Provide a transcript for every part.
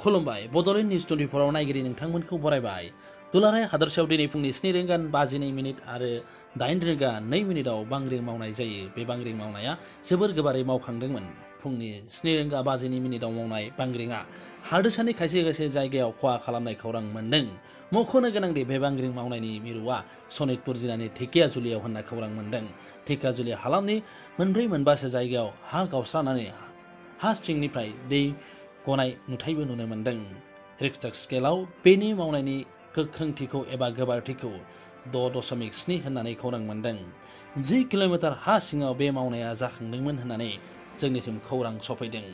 खुलुमबाय बड'लेण्ड निउस 24 नायगिरि नोंथांमोनखौ बरायबाय। दुलाराय हादरसायाव दिनै फुंनि 7:52 आरो 8:02 बांग्रिं मावनाय जायो। बे बांग्रिं मावनाया जोबोर गोबारै मावखांदोंमोन। फुंनि 7:52 मावनाय बांग्रिंआ हादोरसानि खायसे खायसे जायगायाव खहा खालामनाय खौरां मोन्दों। मख'नो गोनांदि बे बांग्रिं मावनायनि मिरुआ सनितपुर जिल्लानि धेकियाजुलियाव होनना खौरां मोन्दों। धेकियाजुलि हालामनि मोनब्रै-मोनबासो जायगायाव हा गावस्रानानै हा सिंनिफ्राय दै गनाय नुथायबो नुनो मोन्दों। रिक्टर स्केलाव बेनि मावनायनि गोख्रोंथिखौ एबा गोबारथिखौ 6.7 होननानै खौरां मोन्दों। 10 किल'मिटार हा सिङाव बे मावनाया जाखांदोंमोन होननानै जोंनिसिम खौरां सफैदों।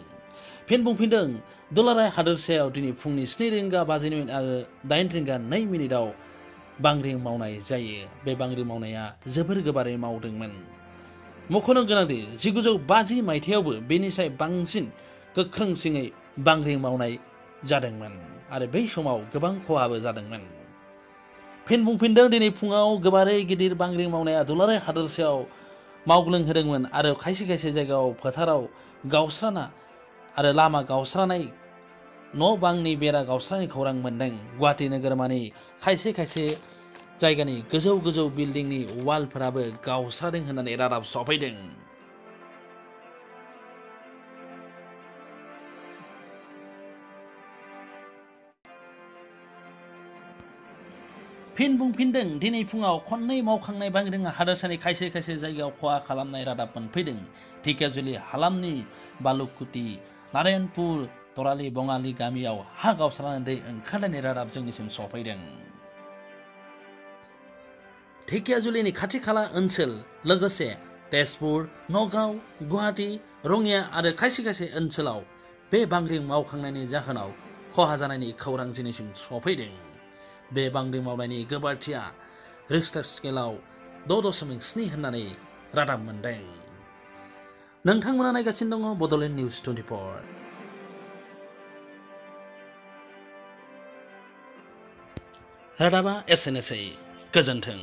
फिन बुंफिनदों दुलाराय हादोरसायाव दिनै फुंनि 7:52 आरो 8:02 बांग्रिं मावनाय जायो। बे बांग्रिं मावनाया जोबोर गोबारै मावदोंमोन। मख'नो गोनांदि 1950 मायथाइयावबो बेनिफ्राय बांसिन गोख्रोंसिनै बांग्रिं मावनाय जादोंमोन आरो बै समाव गोबां खहाबो जादोंमोन। फिन बुंफिनदों दिनै फुङाव गोबारै गिदिर बांग्रिं मावनाया दुलाराय हादोरसायाव मावग्लुंहोदोंमोन आरो खायसे खायसे जायगायाव फोथाराव गावस्राना आरो लामा गावस्रानाय न' बांनि बेरा गावस्रानाय खौरां मोन्दों। गुवाहाटि नोगोरमानि खायसे खायसे जायगानि गोजौ गोजौ बिल्डिंनि वालफोराबो गावस्रादों होननानै रादाब सफैदों। फिन बुंफिनदों दिनै फुङाव खननै मावखांनाय बांग्रिंआ हादोरसानि खायसे खायसे जायगायाव खहा खालामनाय रादाब मोनफैदों। धेकियाजुलि हालामनि बालुकुटि, नारायणपुर, तराली बङालि गामियाव हा गावस्रानानै दै ओंखारनायनि रादाब जोंनिसिम सफैदों। धेकियाजुलिनि खाथि खाला ओनसोल लोगोसे तेजपुर, नगाव, गुवाहाटि, रङिया आरो खायसे खायसे ओनसोलाव बे बांग्रिं मावखांनायनि जाहोनाव खहा जानायनि खौरां जोंनिसिम सफैदों। बे बांग्रिं मावनायनि गोबारथिया रिक्टर स्केलाव 6.7 होननानै रादाब मोन्दों। नोंथांमोना नायगासिनो दङ बड'लेण्ड निउस 24। रादाबा एसेनोसै। गोजोन्थों।